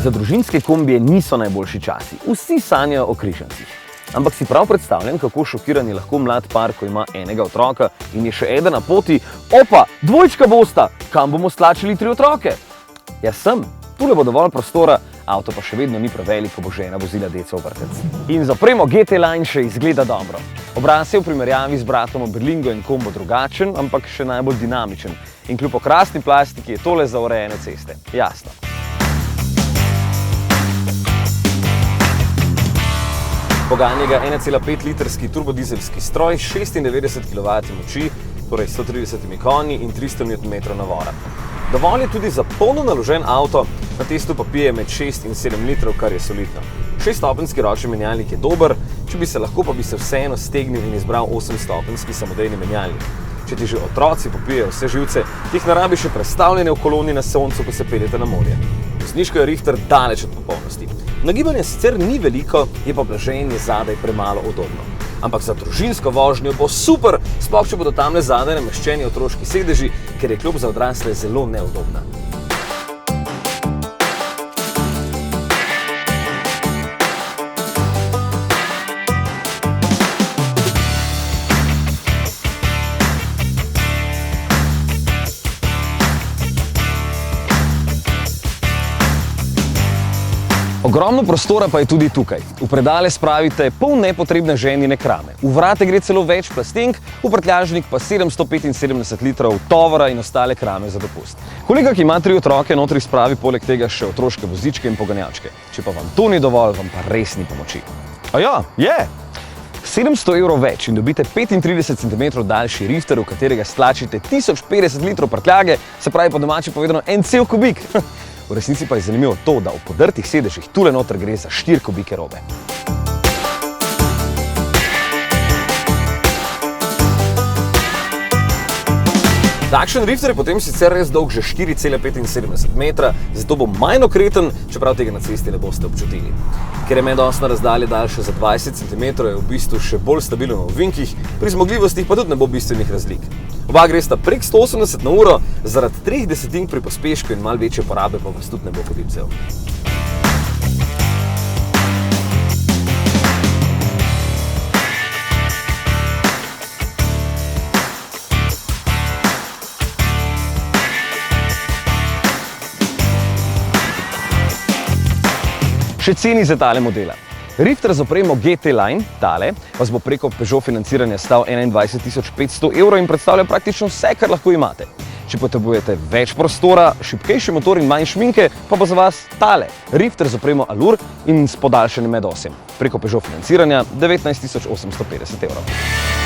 Za družinske kombije niso najboljši časi, vsi sanjajo o križancih. Ampak si prav predstavljam, kako šokiran je lahko mlad par, ko ima enega otroka in je še eden na poti. Opa, dvojčka bosta, kam bomo stlačili 3 otroke? Ja sem, tule bo dovolj prostora, avto pa še vedno ni prevelik, ko bo žena vozila deco v vrtec. In zapremo GT Line še izgleda dobro. Obraz je v primerjavi z bratom Berlingo in Combo drugačen, ampak še najbolj dinamičen. In kljub okrasni plastiki je tole za urejene ceste. Jasno. Poganja ga 1,5 litrski turbodizelski stroj, 96 kW moči, torej 130 konji in 300 Nm navora. Dovolj je tudi za polno naložen avto, na testu pa pije med 6 in 7 litrov, kar je solidno. 6-stopenjski ročni menjalnik je dober, če bi se lahko, pa bi se vseeno stegnil in izbral 8-stopenjski samodejni menjalnik. Če ti že otroci popijejo vse živce, ti jih ne rabiš še prestavljene v koloni na soncu, ko se peljete na morje. Vozniško je Rifter daleč od popolnosti. Nagibanje sicer ni veliko, je pa blaženje zadaj premalo udobno. Ampak za družinsko vožnjo bo super, sploh če bodo tamle zadaj nameščeni otroški sedeži, ker je klop za odrasle zelo neudobna. Ogromno prostora pa je tudi tukaj. V predale spravite pol nepotrebne ženine krame. V vrate gre celo več plastenk, v prtljažnik pa 775 litrov tovora in ostale krame za dopust. Kolega, ki ima 3 otroke, notri spravi poleg tega še otroške vozičke in poganjačke. Če pa vam to ni dovolj, vam pa res ni pomoči. Aja, je! 700 € več in dobite 35 cm daljši Rifter, v katerega stlačite 1050 litrov prtljage, se pravi po domače povedano en cel kubik. V resnici pa je zanimivo to, da v podrtih sedežih tule noter gre za 4 kubike robe. Takšen Rifter je potem sicer res dolg že 4,75 metra, zato bo manj okreten, čeprav tega na cesti ne boste občutili. Ker je medosna razdalja daljša za 20 cm, je v bistvu še bolj stabilen v ovinkih, pri zmogljivostih pa tudi ne bo bistvenih razlik. Oba gresta prek 180 na uro, zaradi 3 desetink pri pospešku in malo večje porabe pa vas tudi ne bo podipcel. Še ceni za tale modela. Rifter z opremo GT Line, tale, vas bo preko Peugeot financiranja stal 21 500 € in predstavlja praktično vse, kar lahko imate. Če potrebujete več prostora, šibkejši motor in manj šminke, pa bo za vas tale, Rifter z opremo Allure in s podaljšanim medosjem. Preko Peugeot financiranja 19 850 €.